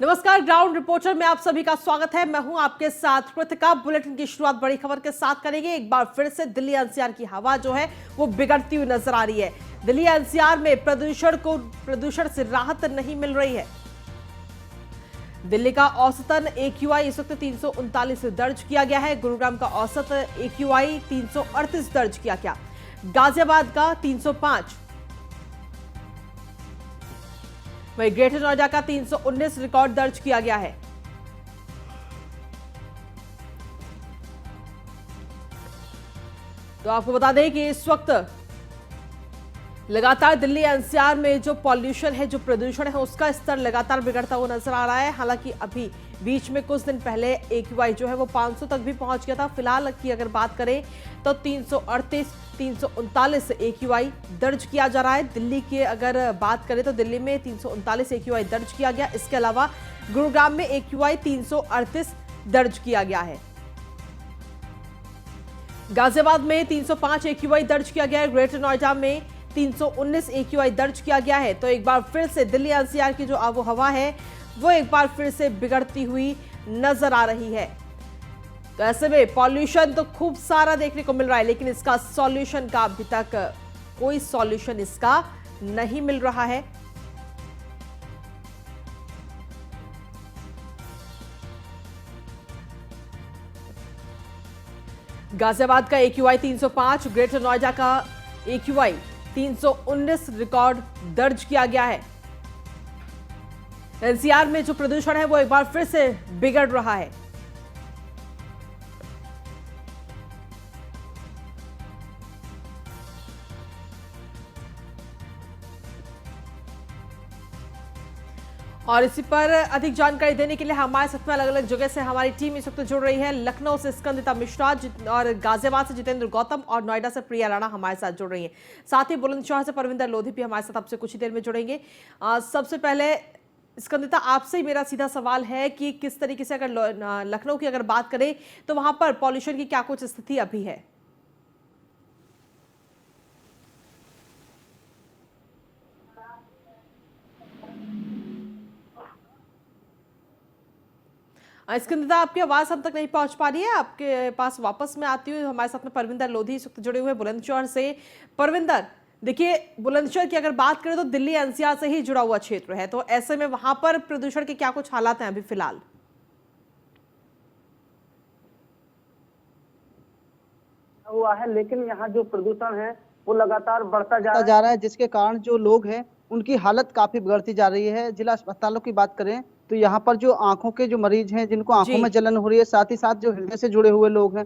नमस्कार, ground reporter में आप सभी का स्वागत है। मैं हूं आपके साथ कृतिका। बुलेटिन की शुरुआत बड़ी खबर के साथ करेंगे। एक बार फिर से दिल्ली एनसीआर की हवा जो है वो बिगड़ती हुई नजर आ रही है। दिल्ली एनसीआर में प्रदूषण से राहत नहीं मिल रही है। दिल्ली का औसतन एक्यूआई इस वक्त 339 दर्ज किया गया है। गुरुग्राम का औसत एक्यूआई 338 दर्ज किया गया। गाजियाबाद का 305, वहीं ग्रेटर नोएडा का 319 रिकॉर्ड दर्ज किया गया है। तो आपको बता दें कि इस वक्त लगातार दिल्ली एनसीआर में जो पॉल्यूशन है, जो प्रदूषण है, उसका स्तर लगातार बिगड़ता हुआ नजर आ रहा है। हालांकि अभी बीच में कुछ दिन पहले एक्यूआई जो है वो 500 तक भी पहुंच गया था। फिलहाल की अगर बात करें तो 338, 339 एक्यूआई दर्ज किया जा रहा है। दिल्ली की अगर बात करें तो दिल्ली में 339 एक्यूआई दर्ज किया गया। इसके अलावा गुरुग्राम में एक्यूआई 338 दर्ज किया गया है। गाजियाबाद में 305 एक्यूआई दर्ज किया गया है। ग्रेटर नोएडा में 319 एक्यूआई दर्ज किया गया है। तो एक बार फिर से दिल्ली एनसीआर की जो आबो हवा है वो एक बार फिर से बिगड़ती हुई नजर आ रही है। तो ऐसे में पॉल्यूशन तो खूब सारा देखने को मिल रहा है, लेकिन इसका सॉल्यूशन का अभी तक कोई सॉल्यूशन इसका नहीं मिल रहा है। गाजियाबाद का एक्यूआई 305, ग्रेटर नोएडा का एक्यूआई 319 रिकॉर्ड दर्ज किया गया है। एनसीआर में जो प्रदूषण है वो एक बार फिर से बिगड़ रहा है। और इसी पर अधिक जानकारी देने के लिए हमारे साथ में अलग अलग जगह से हमारी टीम इस वक्त जुड़ रही है। लखनऊ से स्कंदिता मिश्रा और गाजियाबाद से जितेंद्र गौतम और नोएडा से प्रिया राणा हमारे साथ जुड़ रही हैं। साथ ही बुलंदशहर से परविंदर लोधी भी हमारे साथ आपसे कुछ ही देर में जुड़ेंगे। सबसे पहले स्कंदिता, आपसे ही मेरा सीधा सवाल है कि किस तरीके से अगर लखनऊ की अगर बात करें तो वहां पर पॉल्यूशन की क्या कुछ स्थिति अभी है? स्कंदिता, आपकी आवाज हम तक नहीं पहुंच पा रही है। आपके पास वापस में आती हुई हमारे साथ में परविंदर लोधी इस वक्त जुड़े हुए बुलंदशहर से। परविंदर, देखिए, बुलंदशहर की अगर बात करें तो दिल्ली एनसीआर से ही जुड़ा हुआ क्षेत्र है, तो ऐसे में वहां पर प्रदूषण के क्या कुछ हालात हैं अभी फिलहाल? हुआ है, लेकिन यहाँ जो प्रदूषण है वो लगातार बढ़ता जा रहा है, जिसके कारण जो लोग हैं उनकी हालत काफी बिगड़ती जा रही है। जिला अस्पतालों की बात करें तो यहाँ पर जो आंखों के जो मरीज हैं, जिनको आंखों में जलन हो रही है, साथ ही साथ जो हृदय से जुड़े हुए लोग हैं,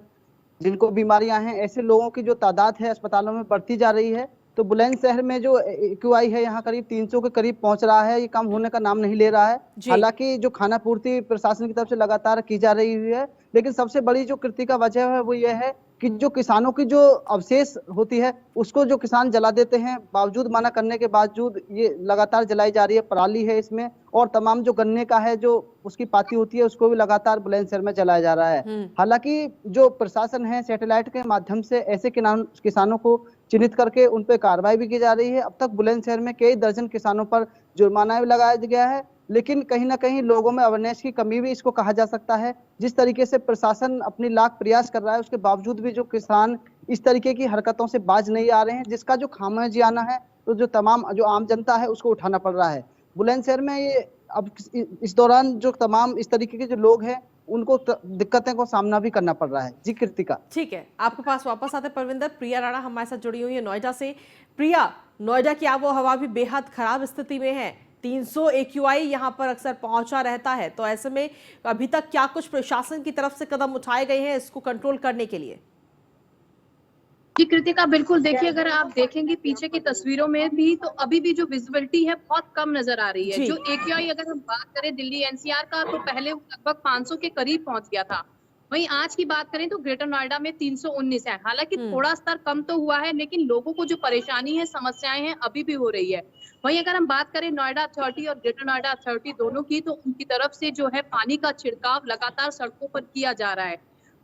जिनको बीमारियां हैं, ऐसे लोगों की जो तादाद है अस्पतालों में बढ़ती जा रही है। तो बुलंदशहर में जो एक्यूआई है यहाँ करीब 300 के करीब पहुंच रहा है। ये कम होने का नाम नहीं ले रहा है। हालांकि जो खाना पूर्ति प्रशासन की तरफ से लगातार की जा रही है, लेकिन सबसे बड़ी जो कृति का वजह है वो ये है कि जो किसानों की जो अवशेष होती है उसको जो किसान जला देते हैं, बावजूद मना करने के बावजूद ये लगातार जलाई जा रही है। पराली है इसमें, और तमाम जो गन्ने का है जो उसकी पाती होती है उसको भी लगातार बुलंदशहर में जलाया जा रहा है। हालांकि जो प्रशासन है सैटेलाइट के माध्यम से ऐसे किसानों को चिन्हित करके उन पर कार्रवाई भी की जा रही है। अब तक बुलंदशहर में कई दर्जन किसानों पर जुर्माना भी लगाया गया है, लेकिन कहीं ना कहीं लोगों में अवेयरनेस की कमी भी इसको कहा जा सकता है। जिस तरीके से प्रशासन अपनी लाख प्रयास कर रहा है, उसके बावजूद भी जो किसान इस तरीके की हरकतों से बाज नहीं आ रहे हैं, जिसका जो खामियाजाना है तो जो तमाम जो आम जनता है उसको उठाना पड़ रहा है। बुलंदशहर में ये अब इस दौरान जो तमाम इस तरीके के जो लोग हैं उनको दिक्कतें को सामना भी करना पड़ रहा है। जी कृतिका। ठीक है, आपके पास वापस आते परविंदर। प्रिया राणा हमारे साथ जुड़ी हुई है नोएडा से। प्रिया, नोएडा की आबोहवा भी बेहद खराब स्थिति में है। 300 एक्यूआई यहाँ पर अक्सर पहुंचा रहता है, तो ऐसे में अभी तक क्या कुछ प्रशासन की तरफ से कदम उठाए गए हैं इसको कंट्रोल करने के लिए? जी कृतिका, बिल्कुल। देखिए, अगर आप देखेंगे पीछे की तस्वीरों में भी तो अभी भी जो विजिबिलिटी है बहुत कम नजर आ रही है। जो एक्यूआई अगर हम बात करें दिल्ली एनसीआर का तो पहले लगभग 500 के करीब पहुंच गया था। वहीं आज की बात करें तो ग्रेटर नोएडा में 319 है। हालांकि थोड़ा स्तर कम तो हुआ है, लेकिन लोगों को जो परेशानी है, समस्याएं हैं, अभी भी हो रही है। वहीं अगर हम बात करें नोएडा अथॉरिटी और ग्रेटर नोएडा अथॉरिटी दोनों की, तो उनकी तरफ से जो है पानी का छिड़काव लगातार सड़कों पर किया जा रहा है।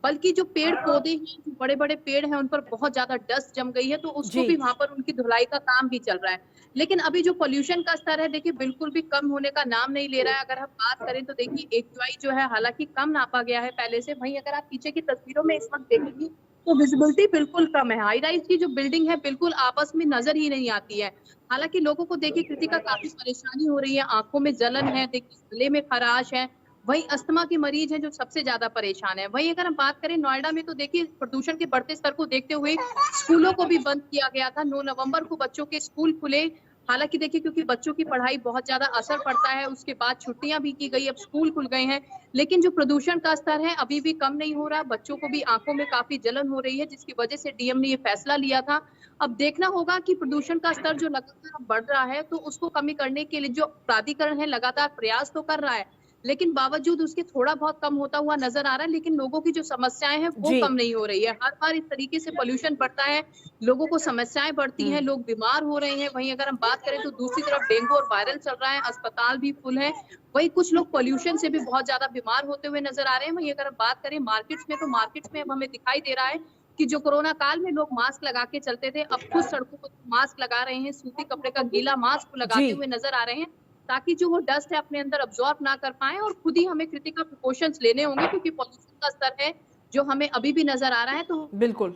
बल्कि जो पेड़ पौधे हैं, जो बड़े बड़े पेड़ हैं, उन पर बहुत ज्यादा डस्ट जम गई है, तो उसको जी। भी वहां पर उनकी धुलाई का काम भी चल रहा है। लेकिन अभी जो पोल्यूशन का स्तर है, देखिए बिल्कुल भी कम होने का नाम नहीं ले रहा है। अगर हम बात करें तो देखिए AQI जो है हालांकि कम नापा गया है पहले से, वहीं अगर आप पीछे की तस्वीरों में इस वक्त देखेंगे तो विजिबिलिटी बिल्कुल कम है। हाई राइज की जो बिल्डिंग है बिल्कुल आपस में नजर ही नहीं आती है। हालांकि लोगों को देखिए कृतिका काफी परेशानी हो रही है, आंखों में जलन है, देखिए गले में खराश है, वहीं अस्थमा के मरीज हैं जो सबसे ज्यादा परेशान है। वहीं अगर हम बात करें नोएडा में तो देखिए प्रदूषण के बढ़ते स्तर को देखते हुए स्कूलों को भी बंद किया गया था। 9 नवंबर को बच्चों के स्कूल खुले। हालांकि देखिए क्योंकि बच्चों की पढ़ाई बहुत ज्यादा असर पड़ता है, उसके बाद छुट्टियां भी की गई, अब स्कूल खुल गए हैं, लेकिन जो प्रदूषण का स्तर है अभी भी कम नहीं हो रहा। बच्चों को भी आंखों में काफी जलन हो रही है, जिसकी वजह से डीएम ने ये फैसला लिया था। अब देखना होगा कि प्रदूषण का स्तर जो लगातार बढ़ रहा है तो उसको कमी करने के लिए जो प्राधिकरण है लगातार प्रयास तो कर रहा है, लेकिन बावजूद उसके थोड़ा बहुत कम होता हुआ नजर आ रहा है। लेकिन लोगों की जो समस्याएं हैं वो जी। कम नहीं हो रही है। हर बार इस तरीके से पोल्यूशन बढ़ता है, लोगों को समस्याएं बढ़ती हैं, लोग बीमार हो रहे हैं। वहीं अगर हम बात करें तो दूसरी तरफ डेंगू और वायरल चल रहा है, अस्पताल भी फुल है। वहीं कुछ लोग पोल्यूशन से भी बहुत ज्यादा बीमार होते हुए नजर आ रहे हैं। वहीं अगर हम बात करें मार्केट्स में, तो मार्केट्स में अब हमें दिखाई दे रहा है कि जो कोरोना काल में लोग मास्क लगा के चलते थे, अब खुद सड़कों पर मास्क लगा रहे हैं, सूती कपड़े का गीला मास्क जी। लगाते हुए नजर आ रहे हैं, ताकि जो वो डस्ट है अपने अंदर अब्सॉर्ब ना कर पाए। और खुद ही हमें क्रिटिकल प्रिकॉशंस लेने होंगे, क्योंकि पॉल्यूशन का स्तर है जो हमें अभी भी नजर आ रहा है। तो बिल्कुल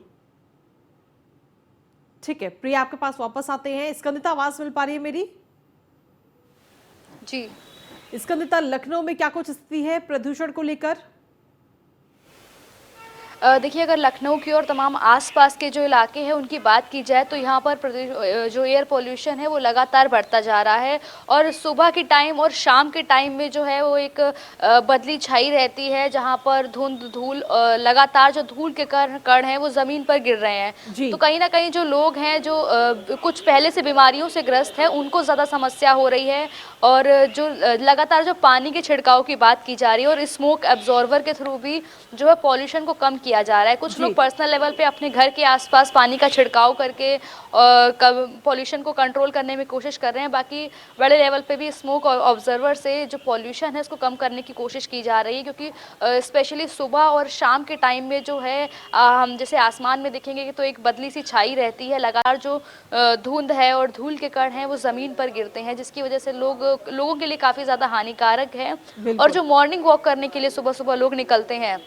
ठीक है प्रिया, आपके पास वापस आते हैं। स्कंदिता, आवाज मिल पा रही है मेरी? जी। स्कंदिता, लखनऊ में क्या कुछ स्थिति है प्रदूषण को लेकर? देखिए, अगर लखनऊ की और तमाम आसपास के जो इलाके हैं उनकी बात की जाए तो यहाँ पर जो एयर पोल्यूशन है वो लगातार बढ़ता जा रहा है। और सुबह के टाइम और शाम के टाइम में जो है वो एक बदली छाई रहती है, जहाँ पर धुंध धूल लगातार जो धूल के कण हैं वो ज़मीन पर गिर रहे हैं। तो कहीं ना कहीं जो लोग हैं जो कुछ पहले से बीमारियों से ग्रस्त हैं उनको ज़्यादा समस्या हो रही है। और जो लगातार जो पानी के छिड़काव की बात की जा रही है और स्मोक एब्जॉर्बर के थ्रू भी जो है पॉल्यूशन को कम किया जा रहा है। कुछ लोग पर्सनल लेवल पे अपने घर के आसपास पानी का छिड़काव करके पॉल्यूशन को कंट्रोल करने में कोशिश कर रहे हैं। बाकी बड़े लेवल पे भी स्मोक ऑब्जर्वर से जो पॉल्यूशन है उसको कम करने की कोशिश की जा रही है, क्योंकि स्पेशली सुबह और शाम के टाइम में जो है हम जैसे आसमान में देखेंगे कि तो एक बदली सी छाई रहती है, लगातार जो धुंध है और धूल के कण हैं वो ज़मीन पर गिरते हैं, जिसकी वजह से लोगों के लिए काफ़ी ज़्यादा हानिकारक है। और जो मॉर्निंग वॉक करने के लिए सुबह सुबह लोग निकलते हैं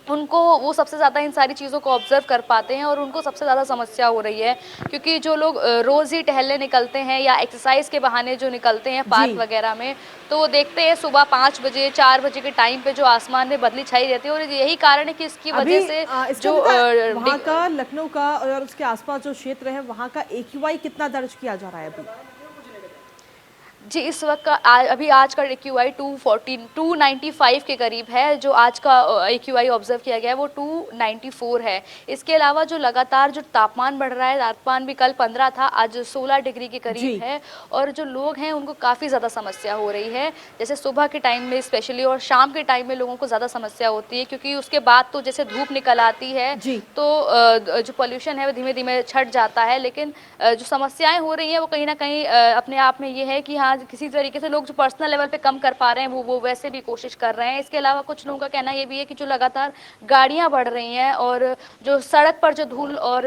उनको वो सबसे ज़्यादा इन सारी चीज़ों को ऑब्जर्व कर पाते हैं और उनको सबसे ज़्यादा समस्या हो रही है। क्योंकि जो लोग रोज़ ही टहलने निकलते हैं या एक्सरसाइज के बहाने जो निकलते हैं पार्क वगैरह में, तो वो देखते हैं सुबह 5 बजे 4 बजे के टाइम पे जो आसमान में बदली छाई रहती है। और यही कारण है कि इसकी वजह से जो वहाँ का लखनऊ का और उसके आसपास जो क्षेत्र है वहाँ का AQI कितना दर्ज किया जा रहा है अभी? जी, इस वक्त का अभी आज का AQI 295 के करीब है। जो आज का AQI ऑब्जर्व किया गया है वो 294 है। इसके अलावा जो लगातार जो तापमान बढ़ रहा है, तापमान भी कल 15 था, आज 16 डिग्री के करीब है। और जो लोग हैं उनको काफ़ी ज़्यादा समस्या हो रही है। जैसे सुबह के टाइम में स्पेशली और शाम के टाइम में लोगों को ज़्यादा समस्या होती है, क्योंकि उसके बाद तो जैसे धूप निकल आती है तो जो पोल्यूशन है वो धीमे धीमे छट जाता है। लेकिन जो समस्याएँ हो रही हैं वो कहीं ना कहीं अपने आप में ये है कि हाँ, किसी तरीके से लोग जो पर्सनल लेवल पे कम कर पा रहे हैं वो वैसे भी कोशिश कर रहे हैं। इसके अलावा कुछ लोगों का कहना ये भी है कि जो लगातार गाड़ियां बढ़ रही हैं और जो सड़क पर जो धूल और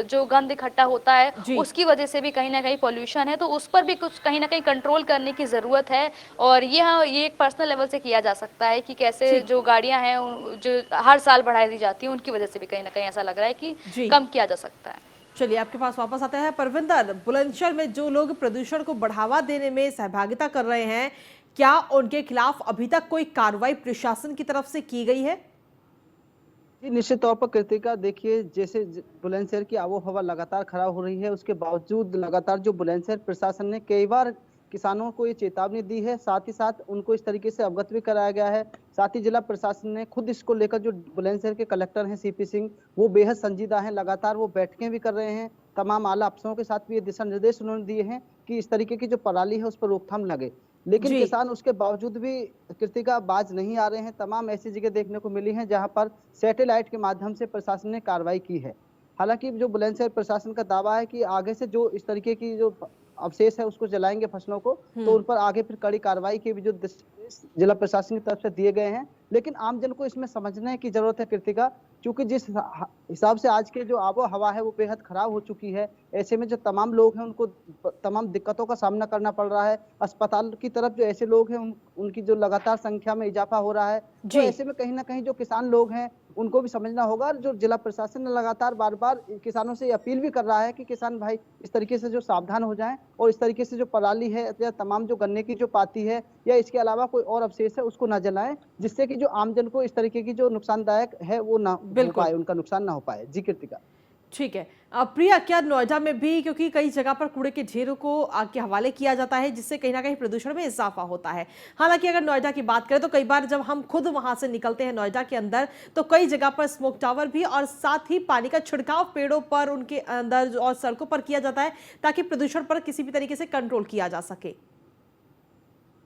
जो गंद इकट्ठा होता है उसकी वजह से भी कहीं ना कहीं पॉल्यूशन है, तो उस पर भी कुछ कहीं ना कहीं कंट्रोल करने की ज़रूरत है। और ये एक पर्सनल लेवल से किया जा सकता है कि कैसे जो गाड़ियाँ हैं जो हर साल बढ़ाई दी जाती हैं उनकी वजह से भी कहीं ना कहीं ऐसा लग रहा है कि कम किया जा सकता है। चलिए आपके पास वापस आते हैं। परविंदर, बुलंदशहर में जो लोग प्रदूषण को बढ़ावा देने में सहभागिता कर रहे हैं, क्या उनके खिलाफ अभी तक कोई कार्रवाई प्रशासन की तरफ से की गई है? जी, निश्चित तौर पर कृतिका, देखिए जैसे बुलंदशहर की आबो हवा लगातार खराब हो रही है, उसके बावजूद लगातार जो बुलंदशहर प्रशासन ने कई बार किसानों को ये चेतावनी दी है, साथ ही साथ उनको इस तरीके से अवगत भी कराया गया है। साथ ही जिला प्रशासन ने खुद इसको लेकर, जो बुलंदशहर के कलेक्टर हैं CP सिंह, वो बेहद संजीदा हैं, लगातार वो बैठकें भी कर रहे हैं, तमाम आला अफसरों के साथ भी ये दिशा निर्देश उन्होंने दिए हैं कि इस तरीके की जो पराली है उस पर रोकथाम लगे। लेकिन किसान उसके बावजूद भी कृतिका बाज नहीं आ रहे हैं। तमाम ऐसी जगह देखने को मिली हैं जहां पर सैटेलाइट के माध्यम से प्रशासन ने कार्रवाई की है। हालांकि जो बुलंदशहर प्रशासन का दावा है कि आगे से जो इस तरीके की जो अवशेष है उसको जलाएंगे फसलों को, तो उन पर आगे फिर कड़ी कार्रवाई के भी जो जिला प्रशासन की तरफ से दिए गए हैं, लेकिन आम जन को इसमें समझने की जरूरत है कृतिका, क्योंकि जिस हिसाब से आज के जो आबो हवा है वो बेहद खराब हो चुकी है। ऐसे में जो तमाम लोग हैं उनको तमाम दिक्कतों का सामना करना पड़ रहा है। अस्पताल की तरफ जो ऐसे लोग हैं उनकी जो लगातार संख्या में इजाफा हो रहा है, तो ऐसे में कहीं ना कहीं जो किसान लोग हैं उनको भी समझना होगा। जो जिला प्रशासन ने लगातार बार बार किसानों से अपील भी कर रहा है कि किसान भाई इस तरीके से जो सावधान हो जाएं और इस तरीके से जो पराली है या तमाम जो गन्ने की जो पाती है या इसके अलावा कोई और अवशेष है उसको ना जलाएं, जिससे कि जो आमजन को इस तरीके की जो नुकसानदायक है वो ना हो पाए, उनका नुकसान ना हो पाए। जी कृतिका। ठीक है। प्रिया, क्या नोएडा में भी, क्योंकि कई जगह पर कूड़े के ढेरों को आग के हवाले किया जाता है जिससे कहीं ना कहीं प्रदूषण में इजाफा होता है। हालांकि अगर नोएडा की बात करें तो कई बार जब हम खुद वहां से निकलते हैं नोएडा के अंदर तो कई जगह पर स्मोक टावर भी और साथ ही पानी का छिड़काव पेड़ों पर, उनके अंदर और सड़कों पर किया जाता है ताकि प्रदूषण पर किसी भी तरीके से कंट्रोल किया जा सके।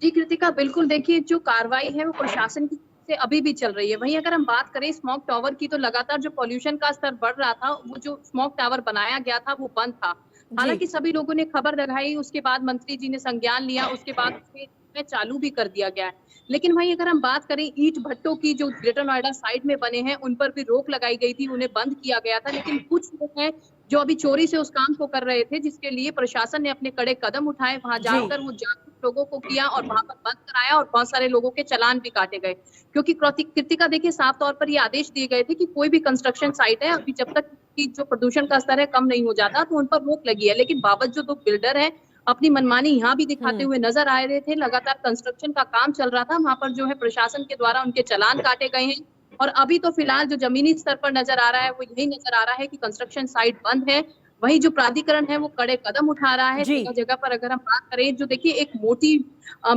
जी कृतिका, बिल्कुल। देखिए, जो कार्रवाई है वो प्रशासन की से अभी भी चल रही है। वहीं अगर हम बात करें स्मोक टावर की, तो लगातार जो पॉल्यूशन का स्तर बढ़ रहा था, वो जो स्मोक टावर बनाया गया था वो बंद था। हालांकि सभी लोगों ने खबर लगाई, उसके बाद मंत्री जी ने संज्ञान लिया, उसके बाद उसे चालू भी कर दिया गया है। लेकिन वहीं अगर हम बात करें ईंट भट्टों की जो ग्रेटर नोएडा साइड में बने हैं, उन पर भी रोक लगाई गई थी, उन्हें बंद किया गया था। लेकिन कुछ लोग हैं जो अभी चोरी से उस काम को कर रहे थे, जिसके लिए प्रशासन ने अपने कड़े कदम उठाए। वहां जाकर वो जागरूक लोगों को किया और वहां पर बंद कराया और बहुत सारे लोगों के चालान भी काटे गए। क्योंकि कृतिका, देखिए, साफ तौर पर ये आदेश दिए गए थे कि कोई भी कंस्ट्रक्शन साइट है, अभी जब तक कि जो प्रदूषण का स्तर है कम नहीं हो जाता तो उन पर रोक लगी है। लेकिन बावजूद जो बिल्डर है अपनी मनमानी यहाँ भी दिखाते हुए नजर आ रहे थे। लगातार कंस्ट्रक्शन का काम चल रहा था, वहां पर जो है प्रशासन के द्वारा उनके चालान काटे गए हैं। और अभी तो फिलहाल जो जमीनी स्तर पर नजर आ रहा है वो यही नजर आ रहा है कि कंस्ट्रक्शन साइट बंद है। वही जो प्राधिकरण है वो कड़े कदम उठा रहा है। जगह जगह पर अगर हम बात करें, जो देखिए एक मोटी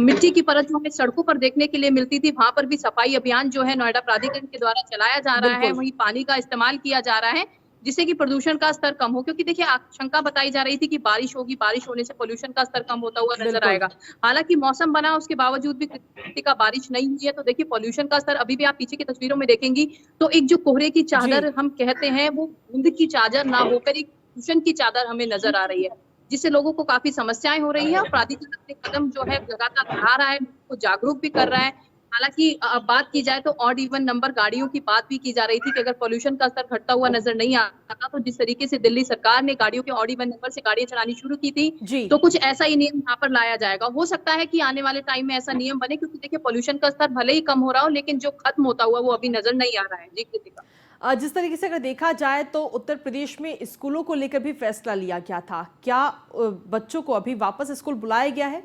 मिट्टी की परत जो हमें सड़कों पर देखने के लिए मिलती थी, वहां पर भी सफाई अभियान जो है नोएडा प्राधिकरण के द्वारा चलाया जा रहा है। वहीं पानी का इस्तेमाल किया जा रहा है जिससे कि प्रदूषण का स्तर कम हो। क्योंकि देखिए, आशंका बताई जा रही थी कि बारिश होगी, बारिश होने से पोल्यूशन का स्तर कम होता हुआ नजर आएगा। हालांकि मौसम बना, उसके बावजूद भी कृतिका बारिश नहीं हुई है। तो देखिए, पोल्यूशन का स्तर अभी भी आप पीछे की तस्वीरों में देखेंगी तो एक जो कोहरे की चादर हम कहते हैं वो धुंध की चादर ना होकर एक प्रदूषण की चादर हमें नजर आ रही है, जिससे लोगों को काफी समस्याएं हो रही है। और प्राधिकरण अपने कदम जो है लगातार बढ़ा रहा है, को जागरूक भी कर रहा है। हालांकि बात की जाए तो ऑड इवन नंबर गाड़ियों की बात भी की जा रही थी कि अगर पोल्यूशन का स्तर घटता हुआ नजर नहीं आता तो जिस तरीके से दिल्ली सरकार ने गाड़ियों के ऑड इवन नंबर से गाड़ियां चलानी शुरू की थी, तो कुछ ऐसा ही नियम यहाँ पर लाया जाएगा। हो सकता है कि आने वाले टाइम में ऐसा नियम बने, क्योंकि देखिए पोल्यूशन का स्तर भले ही कम हो रहा हो लेकिन जो खत्म होता हुआ वो अभी नजर नहीं आ रहा है। जी कृतिका। जिस तरीके से अगर देखा जाए तो उत्तर प्रदेश में स्कूलों को लेकर भी फैसला लिया गया था, क्या बच्चों को अभी वापस स्कूल बुलाया गया है?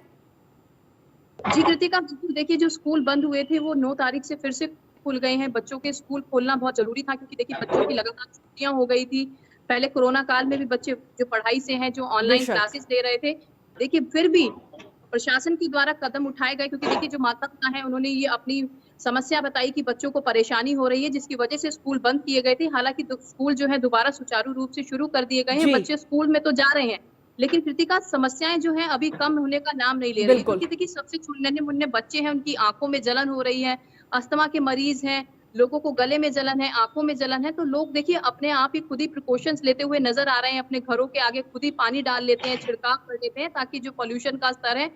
जी कृतिका, देखिए जो स्कूल बंद हुए थे वो 9 तारीख से फिर से खुल गए हैं। बच्चों के स्कूल खोलना बहुत जरूरी था, क्योंकि देखिए बच्चों की लगातार छुट्टियां हो गई थी। पहले कोरोना काल में भी बच्चे जो पढ़ाई से हैं, जो ऑनलाइन क्लासेस ले रहे थे, देखिए फिर भी प्रशासन के द्वारा कदम उठाए गए। क्योंकि देखिए जो माता पिता हैं उन्होंने ये अपनी समस्या बताई कि बच्चों को परेशानी हो रही है, जिसकी वजह से स्कूल बंद किए गए थे। हालांकि स्कूल जो है दोबारा सुचारू रूप से शुरू कर दिए गए हैं। बच्चे स्कूल में तो जा रहे हैं, लेकिन कृतिका समस्याएं जो है अभी कम होने का नाम नहीं ले रही। क्योंकि देखिए सबसे नन्हे मुन्ने बच्चे हैं, उनकी आंखों में जलन हो रही है, अस्थमा के मरीज हैं, लोगों को गले में जलन है, आंखों में जलन है। तो लोग देखिए अपने आप ही खुद ही प्रिकॉशंस लेते हुए नजर आ रहे हैं। अपने घरों के आगे खुद ही पानी डाल लेते हैं, छिड़काव कर देते हैं, ताकि जो पोल्यूशन का स्तर है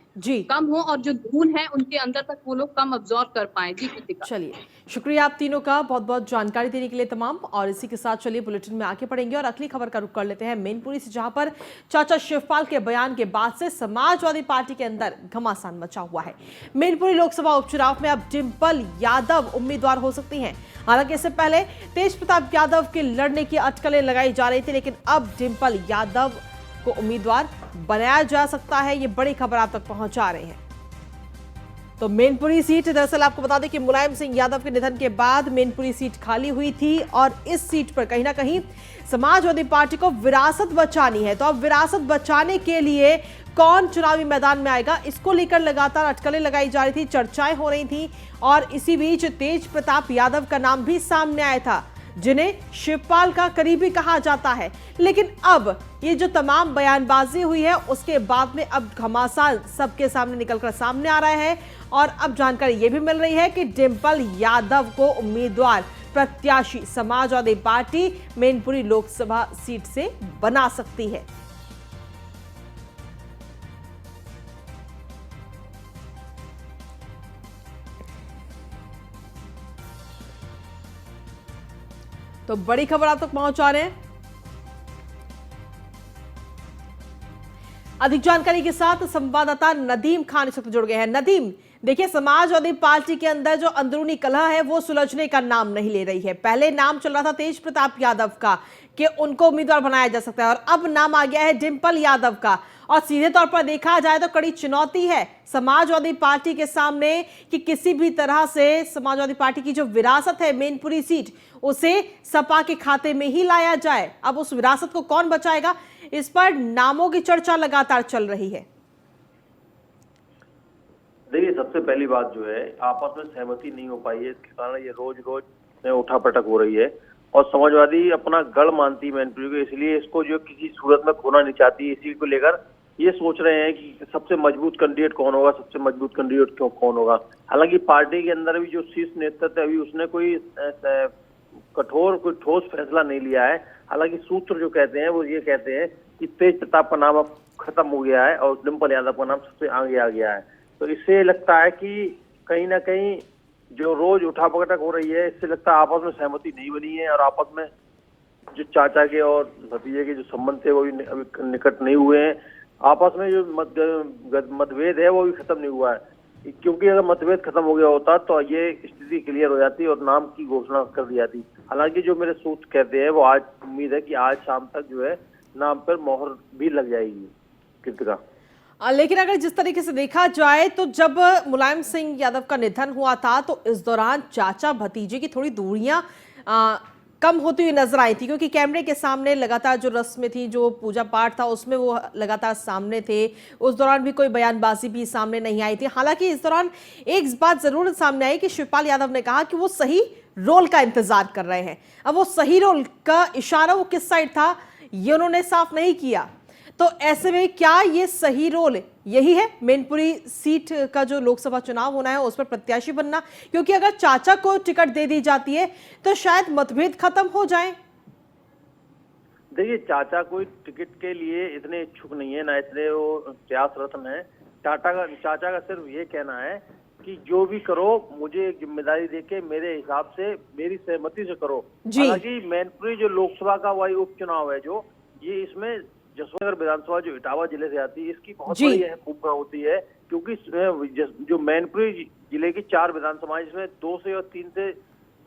कम हो और जो धूल है उनके अंदर तक वो लोग कम अब्जॉर्ब कर पाए। जी कृतिका। चलिए, शुक्रिया आप तीनों का बहुत बहुत जानकारी देने के लिए तमाम। और इसी के साथ चलिए बुलेटिन में आगे बढ़ेंगे और अगली खबर का रुख कर लेते हैं मैनपुरी से, जहां पर चाचा शिवपाल के बयान के बाद से समाजवादी पार्टी के अंदर घमासान मचा हुआ है। मैनपुरी लोकसभा उपचुनाव में अब डिंपल यादव उम्मीदवार हो सकती हैं। हालांकि इससे पहले तेज प्रताप यादव के लड़ने की अटकलें लगाई जा रही थी, लेकिन अब डिंपल यादव को उम्मीदवार बनाया जा सकता है। ये बड़ी खबर आप तक पहुंचा रहे हैं। तो मैनपुरी सीट, दरअसल आपको बता दें कि मुलायम सिंह यादव के निधन के बाद मैनपुरी सीट खाली हुई थी और इस सीट पर कहीं ना कहीं समाजवादी पार्टी को विरासत बचानी है। तो अब विरासत बचाने के लिए कौन चुनावी मैदान में आएगा, इसको लेकर लगातार अटकलें लगाई जा रही थी, चर्चाएं हो रही थी। और इसी बीच तेज प्रताप यादव का नाम भी सामने आया था, जिन्हें शिवपाल का करीबी कहा जाता है। लेकिन अब ये जो तमाम बयानबाजी हुई है उसके बाद में अब घमासान सबके सामने निकलकर सामने आ रहा है। और अब जानकारी ये भी मिल रही है कि डिंपल यादव को उम्मीदवार प्रत्याशी समाजवादी पार्टी मैनपुरी लोकसभा सीट से बना सकती है। तो बड़ी खबर आप तक पहुंचा रहे हैं। अधिक जानकारी के साथ संवाददाता नदीम खान इस वक्त जुड़ गए हैं। नदीम, देखिए, समाजवादी पार्टी के अंदर जो अंदरूनी कलह है वो सुलझने का नाम नहीं ले रही है। पहले नाम चल रहा था तेज प्रताप यादव का कि उनको उम्मीदवार बनाया जा सकता है, और अब नाम आ गया है डिंपल यादव का। और सीधे तौर पर देखा जाए तो कड़ी चुनौती है समाजवादी पार्टी के सामने कि किसी भी तरह से समाजवादी पार्टी की जो विरासत है मैनपुरी सीट, उसे सपा के खाते में ही लाया जाए। अब उस विरासत को कौन बचाएगा, इस पर नामों की चर्चा लगातार चल रही है। देखिए, सबसे पहली बात जो है, आपस में सहमति नहीं हो पाई है, इसके कारण ये रोज रोज उठापटक हो रही है। और समाजवादी अपना गढ़ मानती है मैनपुरी को, इसलिए इसको जो किसी सूरत में खोना नहीं चाहती। इसी को लेकर ये सोच रहे हैं कि सबसे मजबूत कैंडिडेट कौन होगा, सबसे मजबूत कैंडिडेट कौन होगा। हालांकि पार्टी के अंदर भी जो शीर्ष नेतृत्व है, अभी उसने कोई ठोस फैसला नहीं लिया है। हालांकि सूत्र जो कहते हैं वो ये कहते हैं कि तेज प्रताप का नाम अब खत्म हो गया है और डिंपल यादव का नाम सबसे आगे आ गया है। तो इससे लगता है कि कहीं ना कहीं जो रोज उठापटक हो रही है, इससे लगता है आपस में सहमति नहीं बनी है, और आपस में जो चाचा के और भतीजे के जो संबंध थे वो भी अभी निकट नहीं हुए हैं। आपस में जो मतभेद है वो भी खत्म नहीं हुआ है, क्योंकि अगर मतभेद खत्म हो गया होता तो ये स्थिति क्लियर हो जाती और नाम की घोषणा कर दी जाती। हालांकि जो मेरे सूत्र कहते हैं वो आज उम्मीद है कि आज शाम तक जो है नाम पर मोहर भी लग जाएगी। कृतिका, लेकिन अगर जिस तरीके से देखा जाए तो जब मुलायम सिंह यादव का निधन हुआ था तो इस दौरान चाचा भतीजे की थोड़ी दूरियां कम होती हुई नजर आई थी, क्योंकि कैमरे के सामने लगातार जो रस्में थी, जो पूजा पाठ था, उसमें वो लगातार सामने थे। उस दौरान भी कोई बयानबाजी भी सामने नहीं आई थी। हालांकि इस दौरान एक बात जरूर सामने आई कि शिवपाल यादव ने कहा कि वो सही रोल का इंतजार कर रहे हैं। अब वो सही रोल का इशारा वो किस साइड था ये उन्होंने साफ नहीं किया। तो ऐसे में क्या ये सही रोल यही है मैनपुरी सीट का जो लोकसभा चुनाव होना है उस पर प्रत्याशी बनना? क्योंकि अगर चाचा को टिकट दे दी जाती है तो शायद मतभेद खत्म हो जाए। देखिए, चाचा कोई टिकट के लिए इतने इच्छुक नहीं है, ना इतने वो प्रयासरत है। चाचा का सिर्फ ये कहना है कि जो भी करो मुझे एक जिम्मेदारी देके मेरे हिसाब से मेरी सहमति से करो। हालांकि मैनपुरी जो लोकसभा का वही उपचुनाव है, जो ये इसमें जसवंतनगर विधानसभा जो इटावा जिले से आती है, इसकी बहुत बड़ी भूमिका होती है, क्योंकि जो मैनपुरी जिले की 4 विधानसभाएं, जिसमें 2 से और 3 से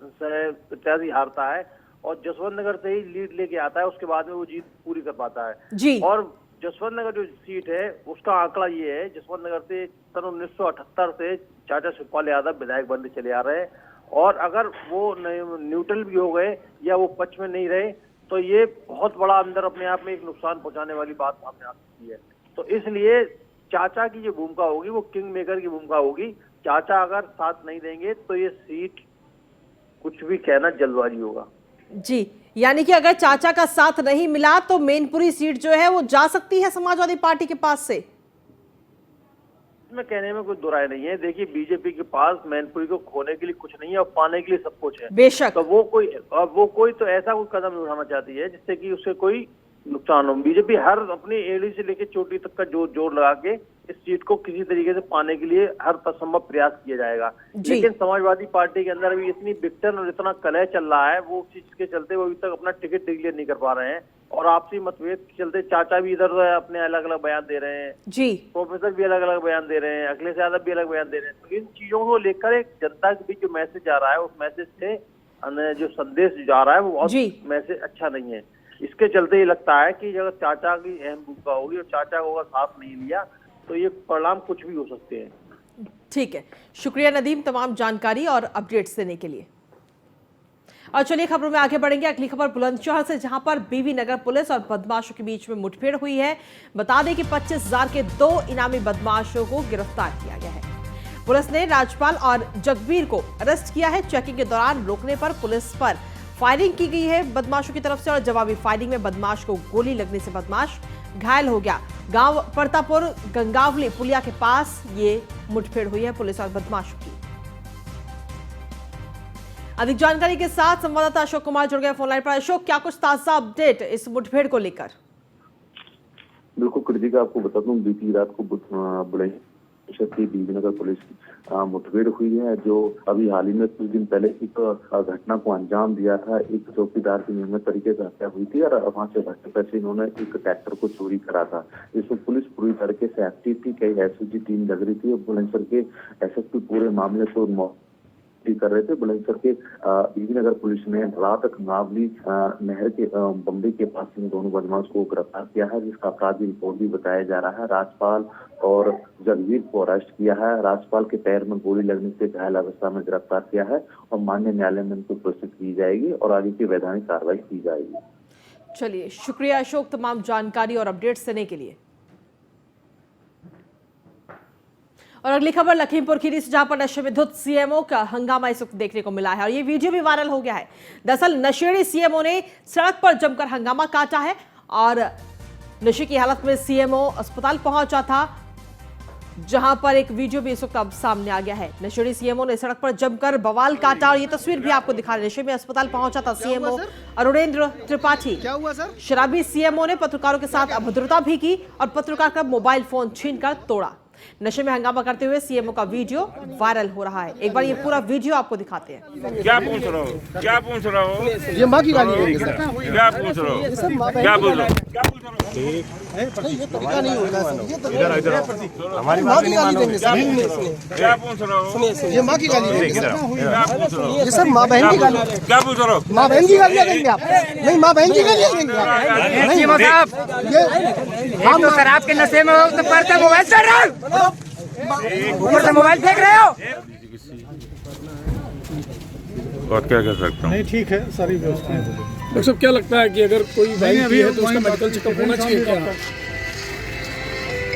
प्रत्याशी हारता है और जसवंतनगर से ही लीड लेके आता है, उसके बाद में वो जीत पूरी कर पाता है। और जसवंतनगर जो सीट है उसका आंकड़ा ये है, जसवंतनगर से सन 1978 से चाचा शिवपाल यादव विधायक बनते चले आ रहे हैं, और अगर वो न्यूट्रल भी हो गए या वो पक्ष में नहीं रहे तो ये बहुत बड़ा अंदर अपने आप में एक नुकसान पहुंचाने वाली बात सामने आ सकती है। तो इसलिए चाचा की जो भूमिका होगी वो किंग मेकर की भूमिका होगी। चाचा अगर साथ नहीं देंगे तो ये सीट कुछ भी कहना जल्दबाजी होगा। जी, यानी कि अगर चाचा का साथ नहीं मिला तो मैनपुरी सीट जो है वो जा सकती है समाजवादी पार्टी के पास से। में कहने में कोई दो राय नहीं है। देखिए, बीजेपी के पास मैनपुरी को खोने के लिए कुछ नहीं है और पाने के लिए सब कुछ है। बेशक। तो वो कोई तो ऐसा कोई कदम नहीं उठाना चाहती है जिससे कि उससे कोई नुकसान हो। बीजेपी हर अपनी एड़ी से लेकर चोटी तक का जोर लगा के इस सीट को किसी तरीके से पाने के लिए हर संभव प्रयास किया जाएगा। लेकिन समाजवादी पार्टी के अंदर भी इतनी बिकटन और इतना कलह चल रहा है, वो चीज के चलते वो अभी तक अपना टिकट डिक्लेयर नहीं कर पा रहे हैं, और आपसी मतभेद के चलते चाचा भी इधर अपने अलग अलग बयान दे रहे हैं, जी प्रोफेसर भी अलग अलग बयान दे रहे हैं, अखिलेश यादव भी अलग बयान दे रहे हैं। तो इन चीजों को लेकर एक जनता के बीच जो मैसेज आ रहा है, उस मैसेज से जो संदेश जा रहा है वो बहुत मैसेज अच्छा नहीं है। इसके चलते ये लगता है कि अगर चाचा की अहम भूमिका होगी और चाचा को अगर साथ नहीं लिया तो ये परिणाम कुछ भी हो सकते हैं। ठीक है, शुक्रिया नदीम तमाम जानकारी और अपडेट्स देने के लिए। और चलिए खबरों में आगे बढ़ेंगे। अगली खबर बुलंदशहर से, जहां पर बीवी नगर पुलिस और बदमाशों के बीच में मुठभेड़ हुई है। बता दें कि 25,000 के 2 इनामी बदमाशों को गिरफ्तार किया गया है। पुलिस ने राजपाल और जगबीर को अरेस्ट किया है। चेकिंग के दौरान रोकने पर पुलिस पर फायरिंग की गई है बदमाशों की तरफ से, और जवाबी फायरिंग में बदमाश को गोली लगने से बदमाश घायल हो गया। गांव परतापुर गंगावली पुलिया के पास ये मुठभेड़ हुई है पुलिस और बदमाशों की। अधिक जानकारी के साथ संवाददाता अशोक कुमार जुड़ गए फोनलाइन पर। अशोक, क्या कुछ ताजा अपडेट इस मुठभेड़ को लेकर? बिल्कुल कृतिका, आपको बता दूं, बीती रात को की बीबीनगर पुलिस मुठभेड़ हुई है, जो अभी हाल ही में कुछ दिन पहले एक घटना को अंजाम दिया था। एक चौकीदार की नियमित तरीके से हत्या हुई थी और वहां से भटके पैसे इन्होंने एक ट्रैक्टर को चोरी करा था। इसमें पुलिस पूरी तरीके से एक्टिव थी, कई एसओजी टीम लग रही थी और बुलंदशहर के एसएसपी पूरे मामले को कर रहे थे। बुलंदशहर के बीबीनगर पुलिस ने रात खंगावली नहर के बम्बई के पास इन दोनों बदमाश को गिरफ्तार किया है, जिसका अपराधी रिपोर्ट भी बताया जा रहा है। राजपाल और जगवीर को अरेस्ट किया है। राजपाल के पैर में गोली लगने से घायल अवस्था में गिरफ्तार किया है और माननीय न्यायालय में इनको प्रोसेस की जाएगी और आगे की वैधानिक कार्रवाई की जाएगी। चलिए, शुक्रिया अशोक तमाम जानकारी और अपडेट्स देने के लिए। और अगली खबर लखीमपुर खीरी से, जहां पर नशे में धुत सीएमओ का हंगामा इस वक्त देखने को मिला है और ये वीडियो भी वायरल हो गया है। दरअसल नशेड़ी सीएमओ ने सड़क पर जमकर हंगामा काटा है और नशे की हालत में सीएमओ अस्पताल पहुंचा था, जहां पर एक वीडियो भी इस वक्त अब सामने आ गया है। नशेड़ी सीएमओ ने सड़क पर जमकर बवाल काटा और ये तस्वीर भी आपको दिखा रहे। नशे में अस्पताल पहुंचा था सीएमओ अरुणेंद्र त्रिपाठी। क्या हुआ सर? शराबी सीएमओ ने पत्रकारों के साथ अभद्रता भी की और पत्रकार का मोबाइल फोन छीनकर तोड़ा। नशे में हंगामा करते हुए सीएमओ का वीडियो वायरल हो रहा है। एक बार ये पूरा वीडियो आपको दिखाते हैं। क्या पूछ रहे हो? क्या पूछ रहे हो? ये माँ की गाली है सर। क्या पूछ रहे हो? क्या पूछ रहे हो? क्या पूछ रहे हो? ये तरीका नहीं होगा सर। ये इधर हमारी माँ की गाली देंगे सर। क्या पूछ रहे हो? ये माँ की गाली देंगे सर। क्या पूछ रहे हो? ये सर माँ बहन की गाली। क्या पूछ रहे हो? माँ बहन की गालियाँ देंगे आप? नहीं, माँ बहन की गालियाँ देंगे आप? नहीं साहब, ये हम तो शराब के नशे में हो तो पढ़ते मोबाइल चल रहा है, ऊपर से मोबाइल फेंक रहे हो। और क्या कर सकता हूँ? नहीं, ठीक है, सारी व्यवस्थाएं। डॉक्टर साहब, क्या लगता है कि अगर कोई वाइन पिए है तो उसका मेडिकल चेकअप होना चाहिए क्या?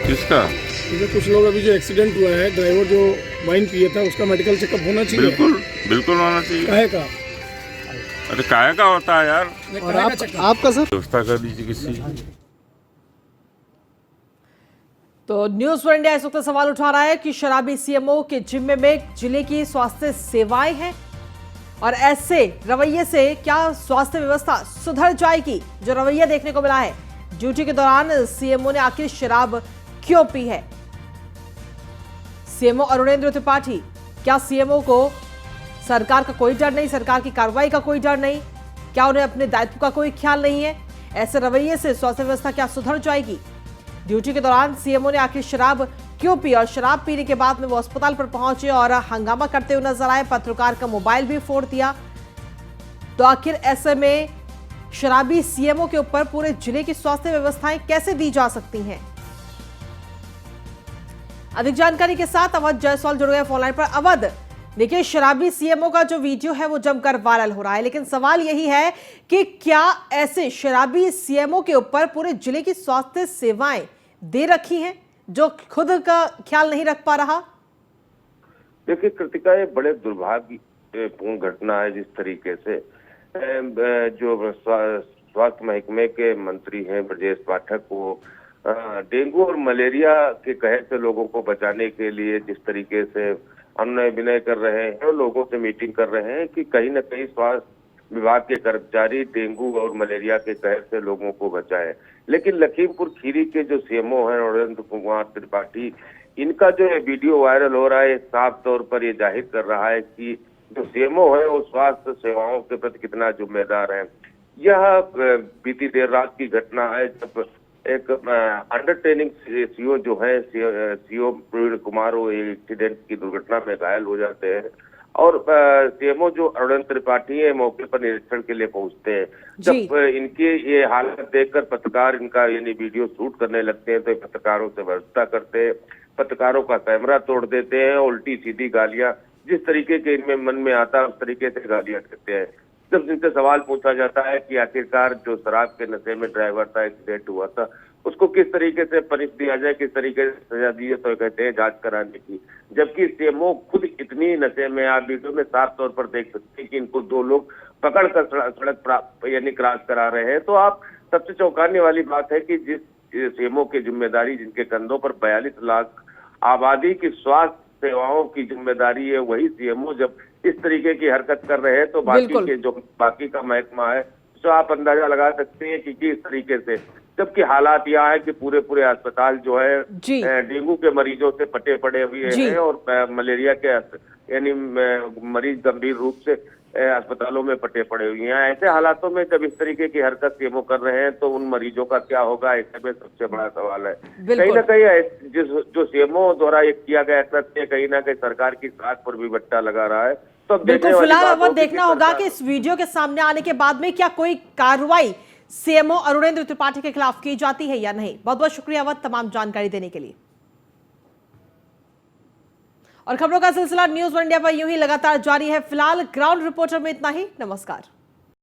किसका? क्योंकि कुछ लोग अभी जो एक्सीडेंट हुआ है, ड्राइवर जो वाइन पिए था उसका मेडिकल चेकअप होना चाहिए। बिल्कुल बिल्कुल होना चाहिए। काहे का? अरे काहे का होता है यार? और आपका सर व्यवस्था कर दीजिए किसी। तो न्यूज फॉर इंडिया इस वक्त सवाल उठा रहा है कि शराबी सीएमओ के जिम्मे में जिले की स्वास्थ्य सेवाएं हैं और ऐसे रवैये से क्या स्वास्थ्य व्यवस्था सुधर जाएगी? जो रवैया देखने को मिला है, ड्यूटी के दौरान सीएमओ ने आखिर शराब क्यों पी है? सीएमओ अरुणेंद्र त्रिपाठी, क्या सीएमओ को सरकार का कोई डर नहीं, सरकार की कार्रवाई का कोई डर नहीं? क्या उन्हें अपने दायित्व का कोई ख्याल नहीं है? ऐसे रवैये से स्वास्थ्य व्यवस्था क्या सुधर जाएगी? ड्यूटी के दौरान सीएमओ ने आखिर शराब क्यों पी और शराब पीने के बाद में वो अस्पताल पर पहुंचे और हंगामा करते हुए नजर आए, पत्रकार का मोबाइल भी फोड़ दिया। तो आखिर ऐसे में शराबी सीएमओ के ऊपर पूरे जिले की स्वास्थ्य व्यवस्थाएं कैसे दी जा सकती हैं? अधिक जानकारी के साथ अवध जायसवाल जुड़ गए फोनलाइन पर। अवध, देखिए, शराबी सीएमओ का जो वीडियो है वो जमकर वायरल हो रहा है, लेकिन सवाल यही है कि क्या ऐसे शराबी सीएमओ के ऊपर पूरे जिले की स्वास्थ्य सेवाएं दे रखी हैं जो खुद का ख्याल नहीं रख पा रहा? देखिए कृतिका, ये बड़े दुर्भाग्यपूर्ण घटना है जिस तरीके से जो स्वास्थ्य महकमे के मंत्री हैं ब्रजेश पाठक को डेंगू और मलेरिया के कहर से लोगों को बचाने के लिए जिस तरीके से अनुनय विनय कर रहे हैं और लोगों से मीटिंग कर रहे हैं कि कहीं न कहीं स्वास्थ्य विभाग के कर्मचारी डेंगू और मलेरिया के कहर से लोगों को बचाएं। लेकिन लखीमपुर खीरी के जो सीएमओ हैं अरुणेंद्र कुमार त्रिपाठी, इनका जो है वीडियो वायरल हो रहा है, साफ तौर पर ये जाहिर कर रहा है कि जो सीएमओ है वो स्वास्थ्य सेवाओं के प्रति कितना जिम्मेदार है। यह बीती देर रात की घटना है जब एक अंडर ट्रेनिंग सीओ जो है सीओ प्रवीण कुमार वो एक्सीडेंट की दुर्घटना में घायल हो जाते हैं और सीएमओ जो अरुणेंद्र त्रिपाठी है मौके पर निरीक्षण के लिए पहुंचते हैं। जब इनकी ये हालत देखकर पत्रकार इनका यानी वीडियो शूट करने लगते हैं तो पत्रकारों से व्यवस्था करते हैं, पत्रकारों का कैमरा तोड़ देते हैं, उल्टी सीधी गालियां जिस तरीके के इनमें मन में आता है उस तरीके से गालियां देते हैं। जब इनसे सवाल पूछा जाता है कि आखिरकार जो शराब के नशे में ड्राइवर था, एक्सीडेंट हुआ था, उसको किस तरीके से पनिश दिया जाए, किस तरीके से सजा दी है, तो कहते हैं जांच कराने की। जबकि सीएमओ खुद इतनी नशे में, आप वीडियो में साफ तौर पर देख सकते हैं कि इनको दो लोग पकड़ कर सड़क यानी क्रॉस करा रहे हैं। तो आप सबसे चौंकाने वाली बात है कि जिस सीएमओ की जिम्मेदारी जिनके कंधों पर 42 लाख आबादी की स्वास्थ्य सेवाओं की जिम्मेदारी है, वही सीएमओ जब इस तरीके की हरकत कर रहे हैं तो बाकी के जो बाकी का महकमा है तो आप अंदाजा लगा सकते हैं कि किस तरीके से जबकि हालात यह है कि पूरे पूरे अस्पताल जो है जी। डेंगू के मरीजों से पटे पड़े हुए जी। हैं और मलेरिया के यानी मरीज गंभीर रूप से अस्पतालों में पटे पड़े हुए हैं। ऐसे हालातों में जब इस तरीके की हरकत सीएमओ कर रहे हैं तो उन मरीजों का क्या होगा, ऐसे में सबसे बड़ा सवाल है। कहीं ना कहीं जो सीएमओ द्वारा ये किया गया कृत्य कहीं ना कहीं सरकार की साख पर भी बट्टा लगा रहा है। तो बिल्कुल, फिलहाल अब देखना होगा कि इस वीडियो के सामने आने के बाद में क्या कोई कार्रवाई सीएमओ अरुणेंद्र त्रिपाठी के खिलाफ की जाती है या नहीं। बहुत बहुत शुक्रिया अवध तमाम जानकारी देने के लिए। और खबरों का सिलसिला न्यूज़ वन इंडिया पर यूं ही लगातार जारी है। फिलहाल ग्राउंड रिपोर्टर में इतना ही। नमस्कार।